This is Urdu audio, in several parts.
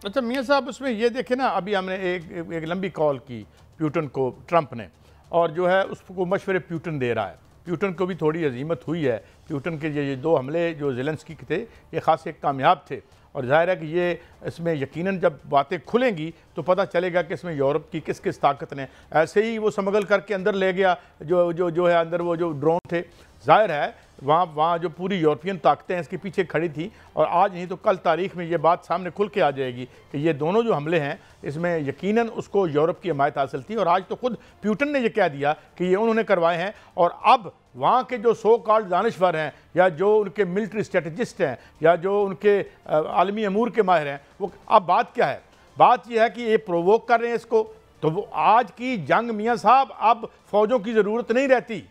اچھا میاں صاحب، اس میں یہ دیکھیں نا، ابھی ہم نے ایک لمبی کال کی پیوٹن کو ٹرمپ نے، اور جو ہے اس کو مشورے پیوٹن دے رہا ہے. پیوٹن کو بھی تھوڑی عزیمت ہوئی ہے. پیوٹن کے یہ 2 حملے جو زیلنسکی کے تھے یہ خاصے کامیاب تھے، اور ظاہر ہے کہ یہ اس میں یقیناً جب باتیں کھلیں گی تو پتہ چلے گا کہ اس میں یورپ کی کس کس طاقت نے. ایسے ہی وہ سمگل کر کے اندر لے گیا جو ہے اندر وہ جو ڈرون تھے. ظاہر ہے وہاں جو پوری یورپین طاقتیں اس کے پیچھے کھڑی تھی، اور آج نہیں تو کل تاریخ میں یہ بات سامنے کھل کے آ جائے گی کہ یہ دونوں جو حملے ہیں اس میں یقیناً اس کو یورپ کی حمایت حاصل تھی. اور آج تو خود پیوٹن نے یہ کہہ دیا کہ یہ انہوں نے کروائے ہیں، اور اب وہاں کے جو سو کالڈ دانشور ہیں، یا جو ان کے ملٹری اسٹریٹجسٹ ہیں، یا جو ان کے عالمی امور کے ماہر ہیں، وہ اب بات کیا ہے؟ بات یہ ہے کہ یہ پرووک کر رہے ہیں اس کو. تو وہ آج کی جنگ میاں صاحب اب فوجوں کی ضرورت نہیں رہتی.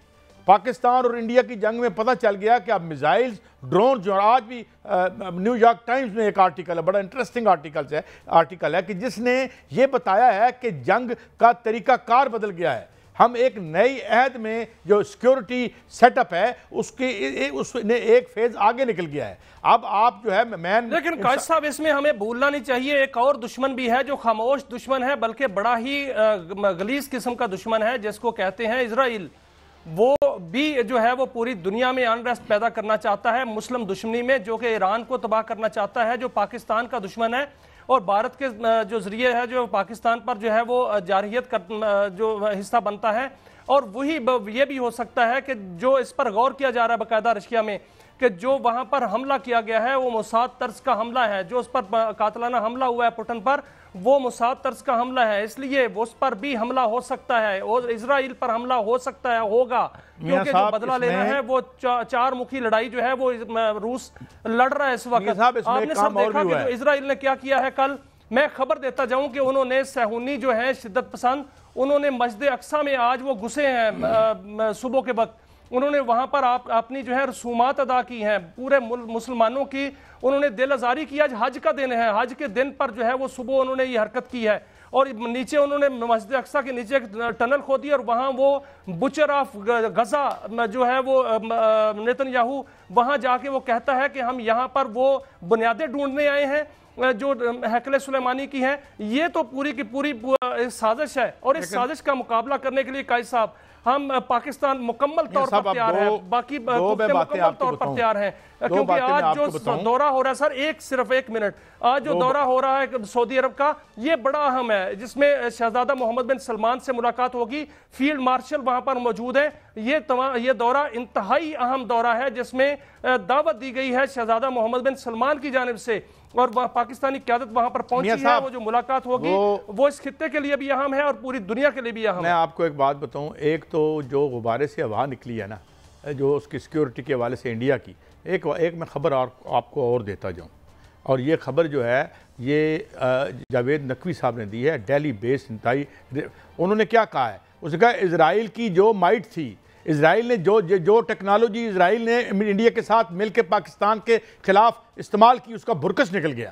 پاکستان اور انڈیا کی جنگ میں پتہ چل گیا کہ اب میزائلز، ڈرون، جو آج بھی نیو یارک ٹائمز میں ایک آرٹیکل ہے، بڑا انٹرسٹنگ آرٹیکل ہے کہ جس نے یہ بتایا ہے کہ جنگ کا طریقہ کار بدل گیا ہے. ہم ایک نئی عہد میں جو سیکیورٹی سیٹ اپ ہے اس نے ایک فیز آگے نکل گیا ہے. اب آپ جو ہے لیکن قائد صاحب اس میں ہمیں بھولنا نہیں چاہیے ایک اور دشمن بھی ہے جو خاموش دشمن ہے، بلکہ بڑا ہی غلیظ قسم کا دشمن ہے، جس کو کہتے ہیں اسرائیل. وہ بھی جو ہے وہ پوری دنیا میں انریسٹ پیدا کرنا چاہتا ہے مسلم دشمنی میں، جو کہ ایران کو تباہ کرنا چاہتا ہے، جو پاکستان کا دشمن ہے، اور بھارت کے جو ذریعے ہے جو پاکستان پر جو ہے وہ جارحیت کا جو حصہ بنتا ہے. اور وہی یہ بھی ہو سکتا ہے کہ جو اس پر غور کیا جا رہا ہے باقاعدہ رشیا میں، کہ جو وہاں پر حملہ کیا گیا ہے وہ موساد طرز کا حملہ ہے، جو اس پر قاتلانہ حملہ ہوا ہے پوٹن پر، وہ موساد طرز کا حملہ ہے. اس لیے اس پر بھی حملہ ہو سکتا ہے، اور اسرائیل پر حملہ ہو سکتا ہے، ہوگا، کیونکہ جو بدلہ لینا ہے وہ 4 مکھی لڑائی جو ہے وہ روس لڑ رہا ہے اس وقت. آپ نے سب دیکھا کہ جو اسرائیل نے کیا کیا ہے. کل میں خبر دیتا جاؤں کہ انہوں نے صہیونی جو ہیں شدت پسند، انہوں نے مسجد اقصی میں آج وہ گھسے ہیں صبح کے وقت، انہوں نے وہاں پر اپنی جو ہے رسومات ادا کی ہیں پورے مسلمانوں کی. انہوں نے دل آزاری کی. آج حج کا دن ہے، حج کے دن پر جو ہے وہ صبح انہوں نے یہ حرکت کی ہے، اور نیچے انہوں نے مسجد اقصی کے نیچے ایک ٹنل کھودی، اور وہاں وہ بچر آف غزہ جو ہے وہ نیتن یاہو وہاں جا کے وہ کہتا ہے کہ ہم یہاں پر وہ بنیادیں ڈھونڈنے آئے ہیں جو ہیکل سلیمانی کی ہیں. یہ تو پوری کی پوری سازش ہے، اور اس سازش کا مقابلہ کرنے کے لیے قائد صاحب ہم پاکستان مکمل طور پر تیار ہے، باقی مکمل طور پر تیار ہیں. کیونکہ آج جو دورہ ہو رہا ہے سر، صرف ایک منٹ، آج جو دورہ ہو رہا ہے سعودی عرب کا یہ بڑا اہم ہے، جس میں شہزادہ محمد بن سلمان سے ملاقات ہوگی، فیلڈ مارشل وہاں پر موجود ہیں. یہ دورہ انتہائی اہم دورہ ہے جس میں دعوت دی گئی ہے شہزادہ محمد بن سلمان کی جانب سے، اور پاکستانی قیادت وہاں پر پہنچی ہے. وہ جو ملاقات ہوگی وہ اس خطے کے لیے بھی اہم ہے اور پوری دنیا کے لیے بھی اہم ہے. میں آپ کو ایک بات بتاؤں، ایک تو جو غبارے سے ہوا نکلی ہے نا، جو اس کی سیکیورٹی کے حوالے سے انڈیا کی، ایک میں خبر آپ کو اور دیتا جاؤں، اور یہ خبر جو ہے یہ جاوید نقوی صاحب نے دی ہے، ڈیلی بیس انتہائی. انہوں نے کیا کہا ہے؟ اس نے کہا اسرائیل کی جو مائٹ تھی، اسرائیل نے جو ٹیکنالوجی اسرائیل نے انڈیا کے ساتھ مل کے پاکستان کے خلاف استعمال کی، اس کا بھرکس نکل گیا.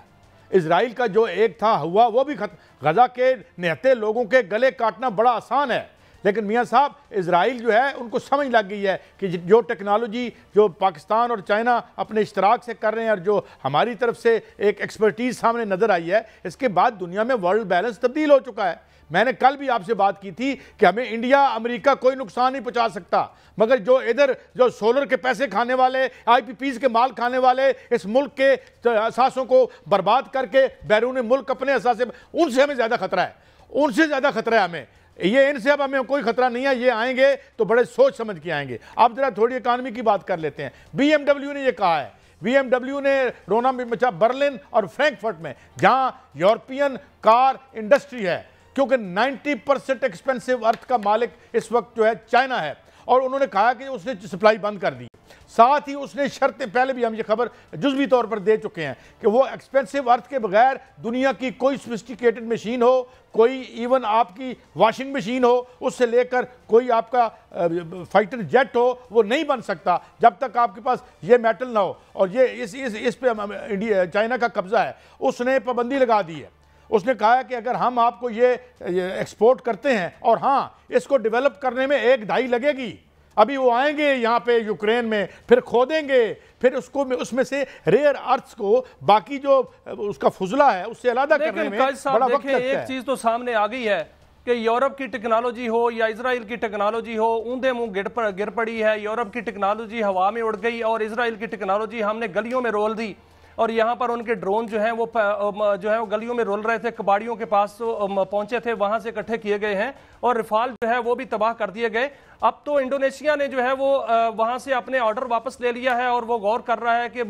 اسرائیل کا جو ایک تھا ہوا وہ بھی ختم. غزہ کے نہتے لوگوں کے گلے کاٹنا بڑا آسان ہے، لیکن میاں صاحب اسرائیل جو ہے ان کو سمجھ لگ گئی ہے کہ جو ٹیکنالوجی جو پاکستان اور چائنا اپنے اشتراک سے کر رہے ہیں، اور جو ہماری طرف سے ایک ایکسپرٹیز سامنے نظر آئی ہے، اس کے بعد دنیا میں ورلڈ بیلنس تبدیل ہو چکا ہے. میں نے کل بھی آپ سے بات کی تھی کہ ہمیں انڈیا امریکہ کوئی نقصان نہیں پہنچا سکتا، مگر جو ادھر جو سولر کے پیسے کھانے والے، آئی پی پیز کے مال کھانے والے، اس ملک کے اثاثوں کو برباد کر کے بیرون ملک اپنے اثاثے، ان سے ہمیں زیادہ خطرہ ہے، ان سے زیادہ خطرہ ہے ہمیں. یہ ان سے اب ہمیں کوئی خطرہ نہیں ہے. یہ آئیں گے تو بڑے سوچ سمجھ کے آئیں گے. آپ ذرا تھوڑی اکانومی کی بات کر لیتے ہیں. بی ایم ڈبلیو نے یہ کہا ہے، بی ایم ڈبلیو نے رونا مچا برلن اور فرینکفرٹ میں، جہاں یورپین کار انڈسٹری ہے، کیونکہ 90% ایکسپینسو ارتھ کا مالک اس وقت جو ہے چائنا ہے، اور انہوں نے کہا کہ اس نے سپلائی بند کر دی. ساتھ ہی اس نے شرطیں، پہلے بھی ہم یہ خبر جزوی طور پر دے چکے ہیں کہ وہ ایکسپینسو ارتھ کے بغیر دنیا کی کوئی سوفسٹیکیٹڈ مشین ہو، کوئی ایون آپ کی واشنگ مشین ہو، اس سے لے کر کوئی آپ کا فائٹر جیٹ ہو، وہ نہیں بن سکتا جب تک آپ کے پاس یہ میٹل نہ ہو. اور یہ اس پہ چائنا کا قبضہ ہے. اس نے پابندی لگا دی ہے. اس نے کہا ہے کہ اگر ہم آپ کو یہ ایکسپورٹ کرتے ہیں، اور ہاں اس کو ڈیولپ کرنے میں 1-2.5 لگے گی، ابھی وہ آئیں گے یہاں پہ یوکرین میں، پھر کھودیں گے، پھر اس میں سے ریئر ارتھس کو باقی جو اس کا فضلہ ہے اس سے علیحدہ کرنے میں بڑا وقت لگتا ہے۔ ایک چیز تو سامنے آ گئی ہے کہ یورپ کی ٹیکنالوجی ہو یا اسرائیل کی ٹیکنالوجی ہو، اوندے منہ گر پڑی ہے۔ یورپ کی ٹیکنالوجی ہوا میں اڑ گئی اور اسرائیل کی ٹیکنالوجی ہم نے گلیوں میں رول دی، اور یہاں پر ان کے ڈرون جو ہیں وہ گلیوں میں رول رہے تھے، کباڑیوں کے پاس پہنچے تھے، وہاں سے اکٹھے کیے گئے ہیں، اور رفال جو ہے وہ بھی تباہ کر دیے گئے۔ اب تو انڈونیشیا نے جو ہے وہ وہاں سے اپنے آرڈر واپس لے لیا ہے، اور وہ غور کر رہا ہے کہ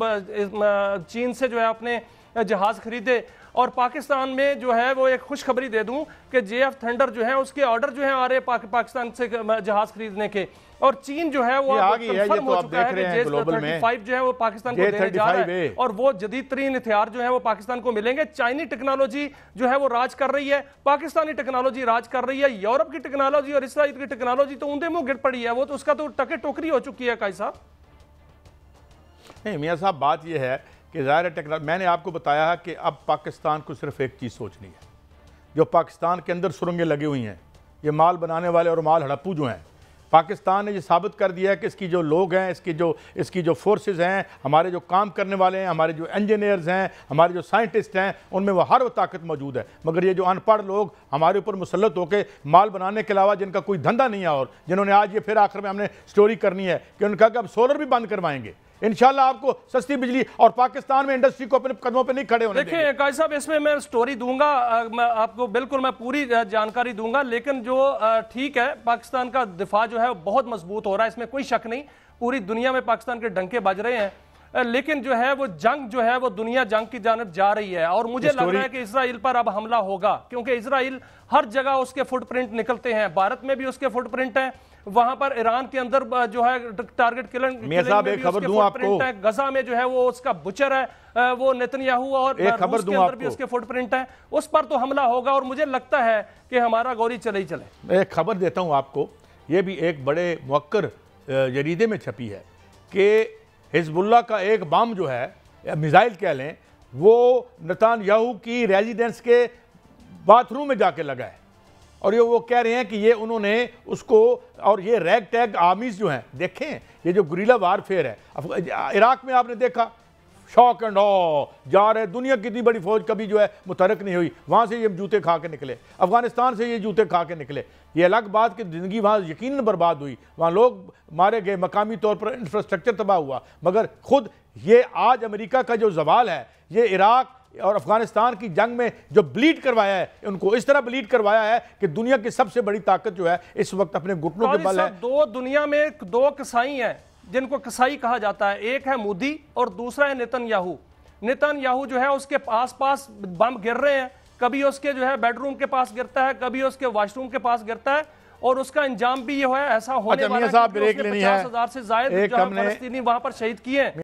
چین سے جو ہے اپنے جہاز خریدے۔ اور پاکستان میں جو ہے وہ ایک خوشخبری دے دوں کہ جے ایف تھنڈر جو ہے اس کے آرڈر جو ہیں آ رہے پاکستان سے جہاز خریدنے کے، اور چین جو ہے وہ کنفرم ہو چکا ہے کہ جے 35 جو ہے وہ پاکستان کو دینے جا رہا ہے، اور وہ جدید ترین ہتھیار جو ہے وہ پاکستان کو ملیں گے۔ چائنی ٹیکنالوجی جو ہے وہ راج کر رہی ہے، پاکستانی ٹیکنالوجی راج کر رہی ہے، یورپ کی ٹیکنالوجی اور اسرائیل کی ٹیکنالوجی تو اوندے منہ گر پڑی ہے، وہ تو اس کا تو ٹکے ٹوکری ہو چکی ہے۔ قائد صاحب نہیں، میاں صاحب بات یہ ہے کہ ظاہر ٹیکنالوجی، میں نے آپ کو بتایا کہ اب پاکستان کو صرف ایک چیز سوچنی ہے، جو پاکستان کے اندر سرنگیں لگی ہوئی ہیں، یہ مال بنانے والے اور مال ہڑپو جو ہیں، پاکستان نے یہ ثابت کر دیا ہے کہ اس کی جو لوگ ہیں، اس کی جو فورسز ہیں، ہمارے جو کام کرنے والے ہیں، ہمارے جو انجینئرز ہیں، ہمارے جو سائنٹسٹ ہیں، ان میں وہ ہر وہ طاقت موجود ہے۔ مگر یہ جو ان پڑھ لوگ ہمارے اوپر مسلط ہو کے مال بنانے کے علاوہ جن کا کوئی دھندا نہیں ہے، اور جنہوں نے آج یہ پھر آخر میں ہم نے سٹوری کرنی ہے کہ ان کا کہ اب سولر بھی بند کروائیں گے انشاءاللہ آپ کو سستی بجلی، اور پاکستان میں انڈسٹری کو اپنے قدموں پہ نہیں کھڑے ہونے دیں گے۔ دیکھیں قائد صاحب، اس میں سٹوری دوں گا آپ کو، بالکل میں پوری جانکاری دوں گا، لیکن جو ٹھیک ہے پاکستان کا دفاع جو ہے بہت مضبوط ہو رہا ہے، اس میں کوئی شک نہیں، پوری دنیا میں پاکستان کے ڈنکے بج رہے ہیں، لیکن جو ہے وہ جنگ جو ہے وہ دنیا جنگ کی جانب جا رہی ہے، اور مجھے لگ رہا ہے کہ اسرائیل پر اب حملہ ہوگا، کیونکہ اسرائیل ہر جگہ اس کے فٹ پرنٹ نکلتے ہیں، بھارت میں بھی اس کے فٹ پرنٹ ہیں، وہاں پر ایران کے اندر جو ہے ٹارگٹ کلنگ میں بھی اس کے فٹ پرنٹ ہے، غزہ میں جو ہے وہ اس کا بچر ہے وہ نیتنیاہو، اور روس کے اندر بھی اس کے فٹ پرنٹ ہے، اس پر تو حملہ ہوگا، اور مجھے لگتا ہے کہ ہمارا گولی چلے ہی چلے۔ میں ایک خبر دیتا ہوں آپ کو، یہ بھی ایک بڑے موقر جریدے میں چھپی ہے کہ حزب اللہ کا ایک بم جو ہے، میزائل کہہ لیں، وہ نیتنیاہو کی ریزیڈنس کے باتھ روم میں جا کے لگا ہے، اور یہ وہ کہہ رہے ہیں کہ یہ انہوں نے اس کو، اور یہ ریگ ٹیگ آرمیز جو ہیں، دیکھیں یہ جو گریلا وارفیئر ہے، عراق میں آپ نے دیکھا شاک اینڈ آ جا رہے، دنیا کی اتنی بڑی فوج کبھی جو ہے متحرک نہیں ہوئی، وہاں سے یہ جوتے کھا کے نکلے، افغانستان سے یہ جوتے کھا کے نکلے، یہ الگ بات کہ زندگی وہاں یقیناً برباد ہوئی، وہاں لوگ مارے گئے، مقامی طور پر انفراسٹرکچر تباہ ہوا، مگر خود یہ آج امریکہ کا جو زوال ہے، یہ عراق اور افغانستان کی جنگ میں جو بلیڈ کروایا ہے، ان کو اس طرح بلیڈ کروایا ہے کہ دنیا کی سب سے بڑی طاقت جو ہے اس وقت اپنے گھٹنوں کے بل ہے۔ دو دنیا میں دو کسائی ہیں جن کو کسائی کہا جاتا ہے، ایک ہے مودی اور دوسرا ہے نیتنیاہو۔ نیتنیاہو جو ہے اس کے آس پاس بم گر رہے ہیں، کبھی اس کے جو ہے بیڈ روم کے پاس گرتا ہے، کبھی اس کے واش روم کے پاس گرتا ہے، اور اس کا انجام بھی یہ ہے ایسا ہونے والا ہے کہ اس نے 50,000 سے زائد فلسطینی وہاں پر شہید کیے ہیں۔